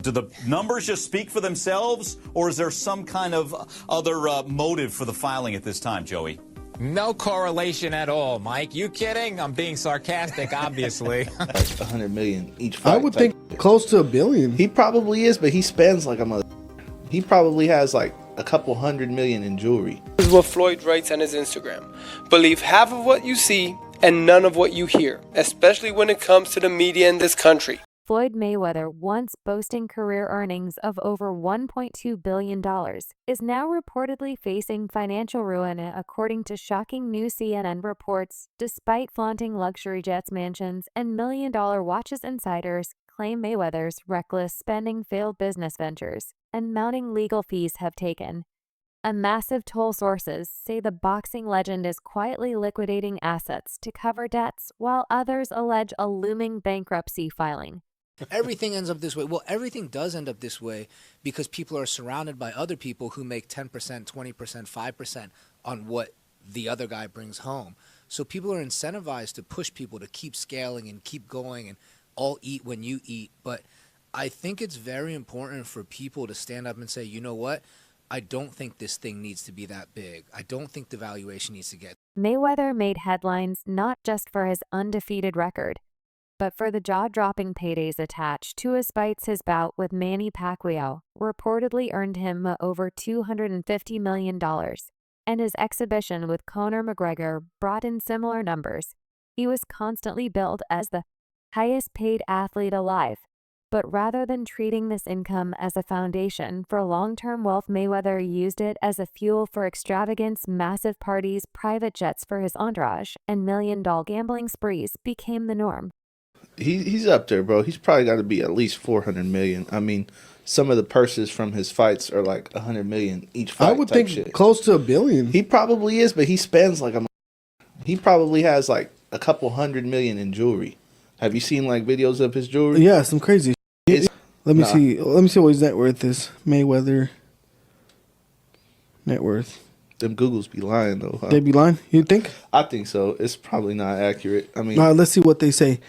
Do the numbers just speak for themselves, or is there some kind of other motive for the filing at this time, Joey? No correlation at all, Mike. You kidding? I'm being sarcastic, obviously. Like 100 million each fight. I would think close to $1 billion. He probably is, but he spends like a mother. He probably has like a couple $100 million in jewelry. This is what Floyd writes on his Instagram. Believe half of what you see and none of what you hear, especially when it comes to the media in this country. Floyd Mayweather, once boasting career earnings of over $1.2 billion, is now reportedly facing financial ruin according to shocking new CNN reports. Despite flaunting luxury jets, mansions, and million-dollar watches, insiders claim Mayweather's reckless spending failed business ventures and mounting legal fees have taken a massive toll. Sources say the boxing legend is quietly liquidating assets to cover debts, while others allege a looming bankruptcy filing. Everything ends up this way. Well, everything does end up this way because people are surrounded by other people who make 10%, 20%, 5% on what the other guy brings home. So people are incentivized to push people to keep scaling and keep going and all eat when you eat. But I think it's very important for people to stand up and say, you know what? I don't think this thing needs to be that big. I don't think the valuation needs to get. Mayweather made headlines not just for his undefeated record, but for the jaw-dropping paydays attached to his fights. His bout with Manny Pacquiao reportedly earned him over $250 million, and his exhibition with Conor McGregor brought in similar numbers. He was constantly billed as the highest-paid athlete alive. But rather than treating this income as a foundation for long-term wealth, Mayweather used it as a fuel for extravagance. Massive parties, private jets for his entourage, and million-dollar gambling sprees became the norm. He's up there, bro. He's probably got to be at least 400 million. I mean, some of the purses from his fights are like 100 million each fight. I would think shit. Close to $1 billion. He probably is, but he spends like a. He probably has like a couple $100 million in jewelry. Have you seen like videos of his jewelry? Yeah, some crazy. Let me see. Let me see what his net worth is. Mayweather net worth. Them Googles be lying though. Huh? They be lying. You think? I think so. It's probably not accurate. I mean, let's see what they say.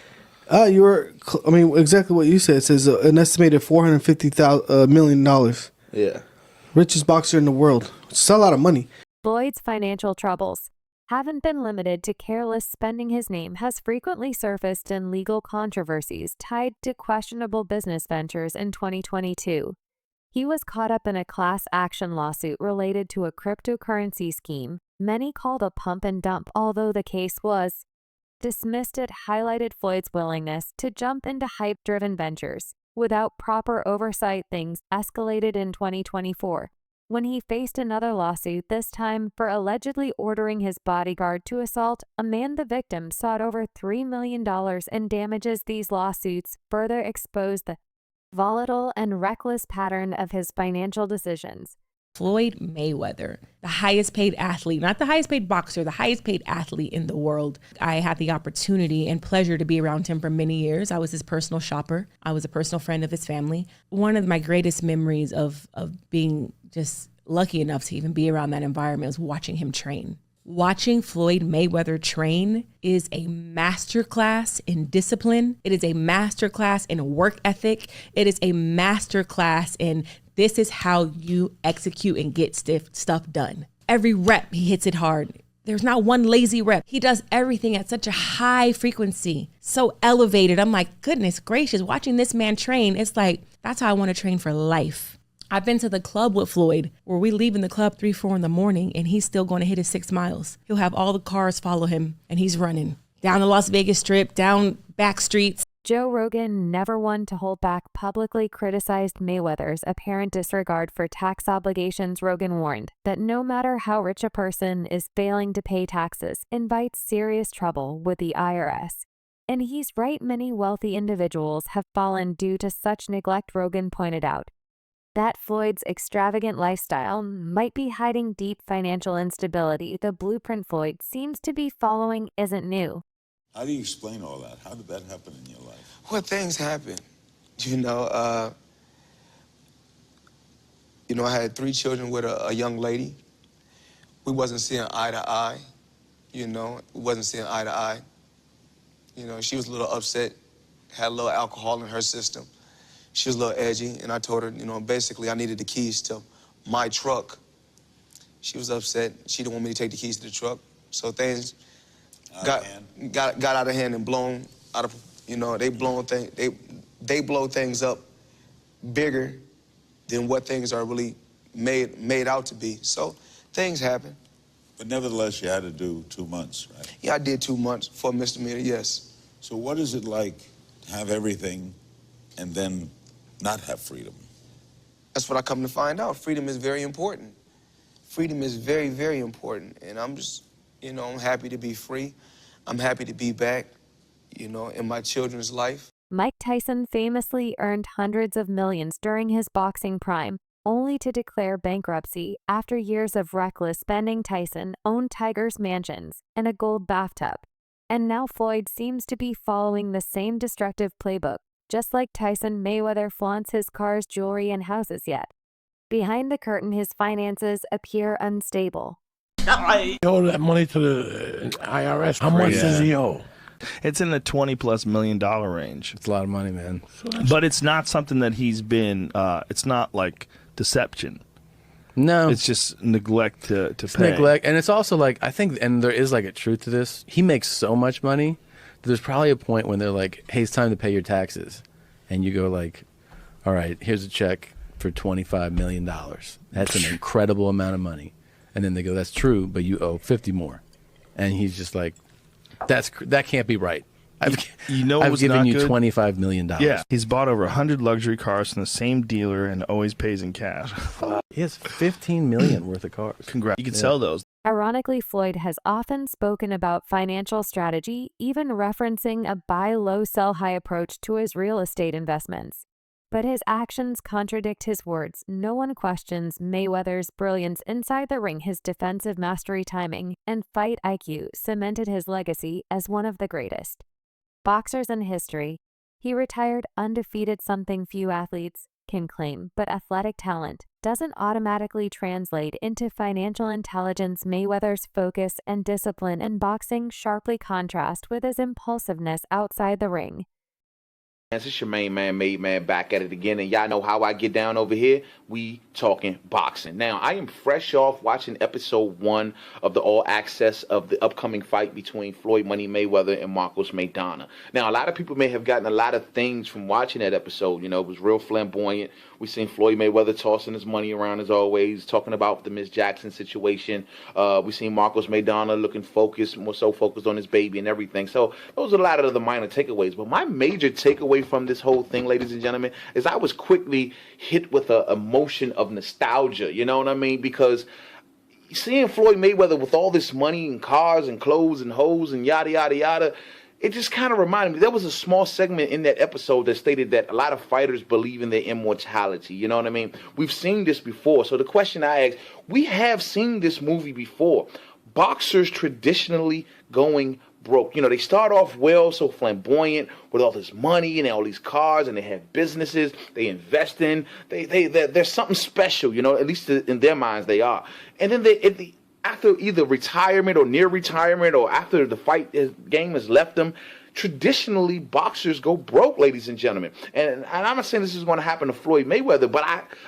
Exactly what you said. It says an estimated $450 million. Yeah. Richest boxer in the world. It's a lot of money. Floyd's financial troubles haven't been limited to careless spending. His name has frequently surfaced in legal controversies tied to questionable business ventures. In 2022, he was caught up in a class action lawsuit related to a cryptocurrency scheme many called a pump and dump. Although the case was dismissed, it highlighted Floyd's willingness to jump into hype-driven ventures without proper oversight. Things escalated in 2024 when he faced another lawsuit, this time for allegedly ordering his bodyguard to assault a man. The victim sought over $3 million in damages. These lawsuits further exposed the volatile and reckless pattern of his financial decisions. Floyd Mayweather, the highest paid athlete, not the highest paid boxer, the highest paid athlete in the world. I had the opportunity and pleasure to be around him for many years. I was his personal shopper. I was a personal friend of his family. One of my greatest memories of being just lucky enough to even be around that environment was watching him train. Watching Floyd Mayweather train is a masterclass in discipline. It is a masterclass in work ethic. It is a masterclass in this is how you execute and get stuff done. Every rep, he hits it hard. There's not one lazy rep. He does everything at such a high frequency, so elevated. I'm like, goodness gracious, watching this man train, it's like, that's how I want to train for life. I've been to the club with Floyd where we leave in the club 3, 4 in the morning and he's still going to hit his 6 miles. He'll have all the cars follow him and he's running down the Las Vegas Strip, down back streets. Joe Rogan, never one to hold back, publicly criticized Mayweather's apparent disregard for tax obligations. Rogan warned that no matter how rich a person is, failing to pay taxes invites serious trouble with the IRS. And he's right, many wealthy individuals have fallen due to such neglect. Rogan pointed out that Floyd's extravagant lifestyle might be hiding deep financial instability. The blueprint Floyd seems to be following isn't new. How do you explain all that? How did that happen in your life? Well, things happen. I had 3 children with a young lady. We wasn't seeing eye to eye, we wasn't seeing eye to eye. She was a little upset, had a little alcohol in her system. She was a little edgy, and I told her, basically I needed the keys to my truck. She was upset. She didn't want me to take the keys to the truck. So things got out of hand and blown out of, they blow things up bigger than what things are really made out to be. So things happen. But nevertheless, you had to do 2 months, right? Yeah, I did 2 months for a misdemeanor, yes. So what is it like to have everything and then not have freedom? That's what I come to find out. Freedom is very important. Freedom is very, very important. And I'm just, I'm happy to be free. I'm happy to be back, in my children's life. Mike Tyson famously earned hundreds of millions during his boxing prime, only to declare bankruptcy after years of reckless spending. Tyson owned Tiger's mansions and a gold bathtub. And now Floyd seems to be following the same destructive playbook. Just like Tyson, Mayweather flaunts his cars, jewelry, and houses yet. Behind the curtain, his finances appear unstable. He owed that money to the IRS. How much does he owe? It's in the $20+ million range. It's a lot of money, man. But it's not something that he's been, it's not like deception. No. It's just neglect to It's pay. neglect. And it's also like, I think, and there is like a truth to this. He makes so much money. There's probably a point when they're like, hey, it's time to pay your taxes. And you go like, all right, here's a check for $25 million. That's an incredible amount of money. And then they go, that's true, but you owe 50 more. And he's just like, that can't be right. I've given you $25 million. Yeah, he's bought over 100 luxury cars from the same dealer and always pays in cash. He has $15 million worth of cars. Congrats. You can sell those. Ironically, Floyd has often spoken about financial strategy, even referencing a buy low, sell high approach to his real estate investments. But his actions contradict his words. No one questions Mayweather's brilliance inside the ring. His defensive mastery, timing, and fight IQ cemented his legacy as one of the greatest boxers in history. He retired undefeated, something few athletes can claim, but athletic talent doesn't automatically translate into financial intelligence. Mayweather's focus and discipline in boxing sharply contrast with his impulsiveness outside the ring. It's your main man, Made Man, back at it again, and y'all know how I get down over here. We talking boxing. Now, I am fresh off watching episode 1 of the All Access of the upcoming fight between Floyd Money Mayweather and Marcos Maidana. Now, a lot of people may have gotten a lot of things from watching that episode. It was real flamboyant. We seen Floyd Mayweather tossing his money around as always, talking about the Miss Jackson situation. We seen Marcos Maidana looking focused, more so focused on his baby and everything. So those are a lot of the minor takeaways. But my major takeaway from this whole thing, ladies and gentlemen, is I was quickly hit with a emotion of nostalgia. You know what I mean? Because seeing Floyd Mayweather with all this money and cars and clothes and hoes and yada, yada, yada, it just kind of reminded me. There was a small segment in that episode that stated that a lot of fighters believe in their immortality. You know what I mean? We've seen this before. So the question I ask, we have seen this movie before. Boxers traditionally going broke. They start off well, so flamboyant with all this money and all these cars, and they have businesses they invest in. There's something special, at least in their minds they are. And then after either retirement or near retirement or after the fight game has left them, traditionally boxers go broke, ladies and gentlemen. And I'm not saying this is going to happen to Floyd Mayweather, but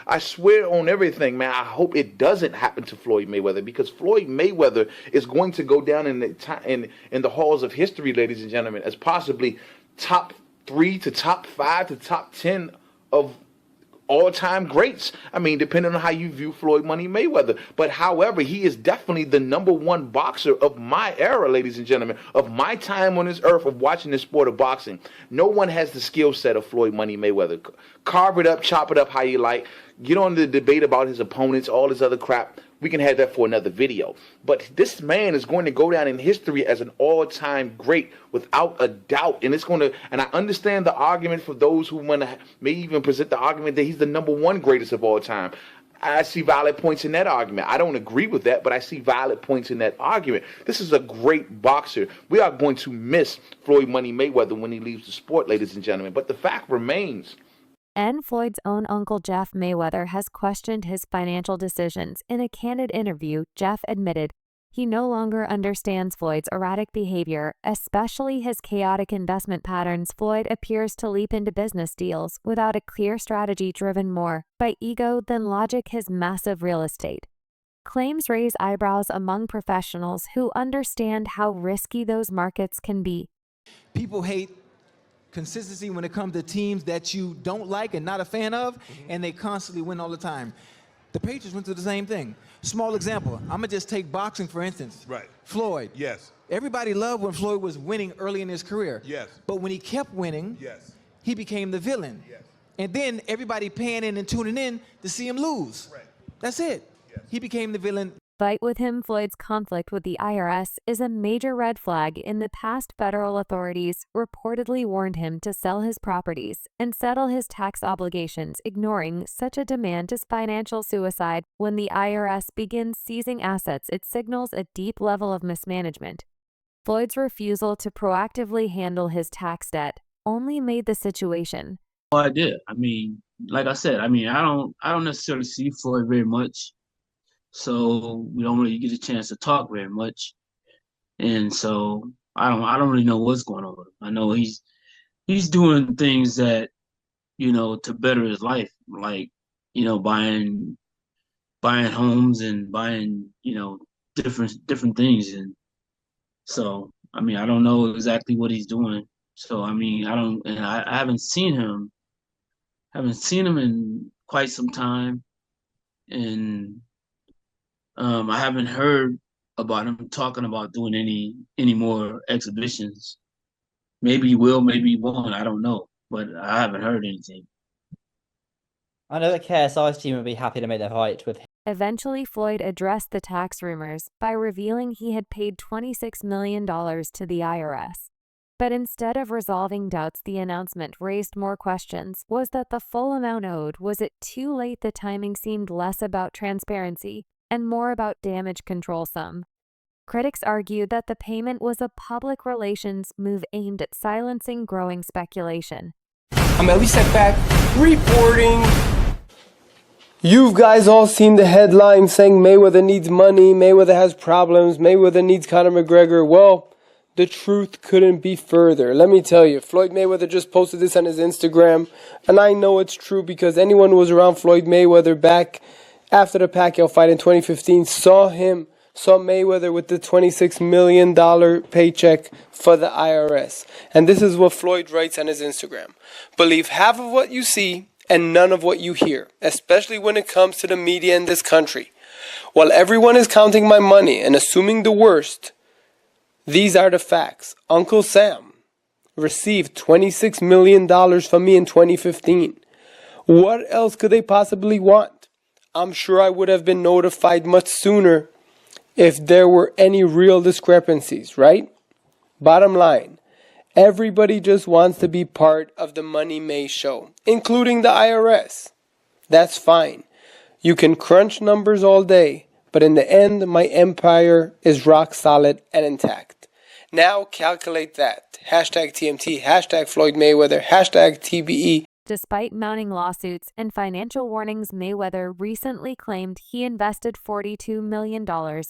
I swear on everything, man, I hope it doesn't happen to Floyd Mayweather, because Floyd Mayweather is going to go down in the halls of history, ladies and gentlemen, as possibly top 3 to top 5 to top 10 of all-time greats. I mean, depending on how you view Floyd Money Mayweather. But however, he is definitely the #1 boxer of my era, ladies and gentlemen, of my time on this earth of watching this sport of boxing. No one has the skill set of Floyd Money Mayweather. Carve it up, chop it up how you like. Get on the debate about his opponents, all this other crap. We can have that for another video. But this man is going to go down in history as an all-time great without a doubt. And I understand the argument for those who may even present the argument that he's the #1 greatest of all time. I see valid points in that argument. I don't agree with that, but I see valid points in that argument. This is a great boxer. We are going to miss Floyd Money Mayweather when he leaves the sport, ladies and gentlemen. But the fact remains, And Floyd's own uncle Jeff Mayweather has questioned his financial decisions. In a candid interview, Jeff admitted He no longer understands Floyd's erratic behavior, especially his chaotic investment patterns. Floyd appears to leap into business deals without a clear strategy, driven more by ego than logic. His massive real estate claims raise eyebrows among professionals who understand how risky those markets can be. People hate consistency when it comes to teams that you don't like and not a fan of, and they constantly win all the time. The Patriots went through the same thing. Small example, I'm gonna just take boxing for instance. Right. Floyd. Yes. Everybody loved when Floyd was winning early in his career. Yes. But when he kept winning, Yes. he became the villain. Yes. And then everybody paying in and tuning in to see him lose. Right. That's it. Yes. He became the villain. Fight with him. Floyd's conflict with the IRS is a major red flag. In the past, federal authorities reportedly warned him to sell his properties and settle his tax obligations. Ignoring such a demand is financial suicide. When the IRS begins seizing assets, it signals a deep level of mismanagement. Floyd's refusal to proactively handle his tax debt only made the situation. Well, I did. I mean, like I said, I don't necessarily see Floyd very much. So we don't really get a chance to talk very much, and so I don't really know what's going on with him. I know he's doing things that, to better his life, like, buying homes and buying, different things, and so I don't know exactly what he's doing. So I haven't seen him in quite some time, and I haven't heard about him talking about doing any more exhibitions. Maybe he will, maybe he won't. I don't know, but I haven't heard anything. I know the KSI's team would be happy to make their fight with him. Eventually, Floyd addressed the tax rumors by revealing he had paid $26 million to the IRS. But instead of resolving doubts, the announcement raised more questions. Was that the full amount owed? Was it too late? The timing seemed less about transparency and more about damage control. Some critics argued that the payment was a public relations move aimed at silencing growing speculation. I'm at least sat back reporting. You guys all seen the headline saying Mayweather needs money, Mayweather has problems, Mayweather needs Conor McGregor. Well, the truth couldn't be further. Let me tell you, Floyd Mayweather just posted this on his Instagram, and I know it's true because anyone who was around Floyd Mayweather back after the Pacquiao fight in 2015 saw Mayweather with the $26 million paycheck for the IRS. And this is what Floyd writes on his Instagram. Believe half of what you see and none of what you hear, especially when it comes to the media in this country. While everyone is counting my money and assuming the worst, these are the facts. Uncle Sam received $26 million from me in 2015. What else could they possibly want? I'm sure I would have been notified much sooner if there were any real discrepancies, right? Bottom line, everybody just wants to be part of the Money May show, including the IRS. That's fine. You can crunch numbers all day, but in the end, my empire is rock solid and intact. Now calculate that. Hashtag TMT, hashtag Floyd Mayweather, hashtag TBE. Despite mounting lawsuits and financial warnings, Mayweather recently claimed he invested $42 million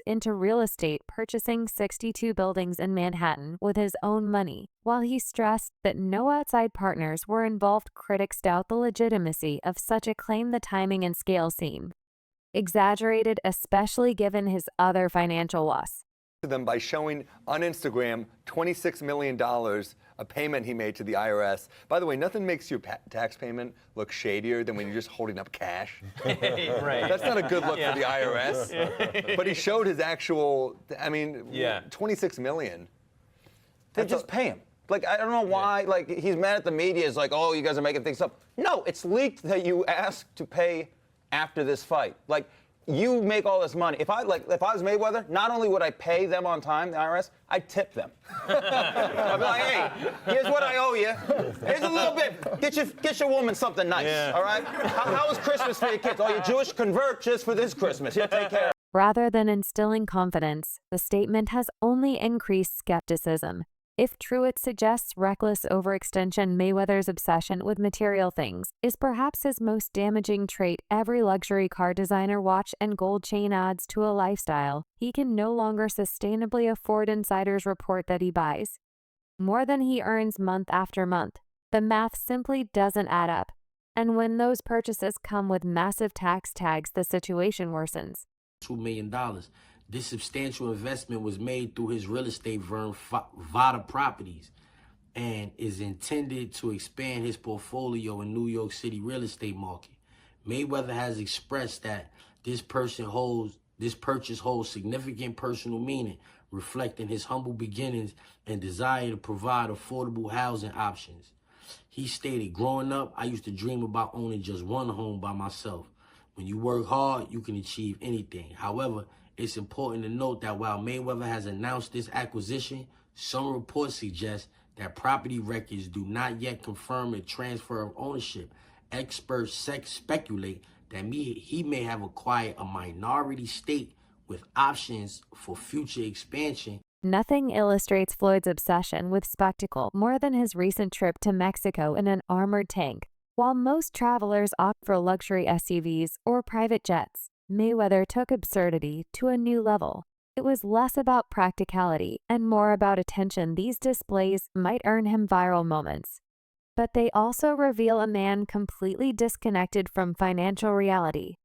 into real estate, purchasing 62 buildings in Manhattan with his own money. While he stressed that no outside partners were involved, critics doubt the legitimacy of such a claim. The timing and scale seem exaggerated, especially given his other financial loss. Them by showing on Instagram $26 million, a payment he made to the IRS. By the way, nothing makes your tax payment look shadier than when you're just holding up cash. Right. That's not a good look for the IRS. But he showed his actual, $26 million. They just pay him. Like, I don't know why, like, he's mad at the media. It's like, oh, you guys are making things up. No, it's leaked that you asked to pay after this fight. Like, you make all this money. If I was Mayweather, not only would I pay them on time, the IRS, I'd tip them. I'd be like, hey, here's what I owe you. Here's a little bit. Get your woman something nice, all right? How was Christmas for your kids? Oh, you're Jewish? Convert just for this Christmas. Here, take care. Rather than instilling confidence, the statement has only increased skepticism. If true, it suggests reckless overextension. Mayweather's obsession with material things is perhaps his most damaging trait. Every luxury car designer watch and gold chain adds to a lifestyle he can no longer sustainably afford. Insiders report that he buys more than he earns month after month. The math simply doesn't add up. And when those purchases come with massive tax tags, the situation worsens. $2 million. This substantial investment was made through his real estate firm, Vada Properties, and is intended to expand his portfolio in New York City real estate market. Mayweather has expressed that this purchase holds significant personal meaning, reflecting his humble beginnings and desire to provide affordable housing options. He stated, "Growing up, I used to dream about owning just one home by myself. When you work hard, you can achieve anything. However, it's important to note that while Mayweather has announced this acquisition, some reports suggest that property records do not yet confirm a transfer of ownership. Experts speculate that he may have acquired a minority stake with options for future expansion." Nothing illustrates Floyd's obsession with spectacle more than his recent trip to Mexico in an armored tank. While most travelers opt for luxury SUVs or private jets, Mayweather took absurdity to a new level. It was less about practicality and more about attention. These displays might earn him viral moments, but they also reveal a man completely disconnected from financial reality.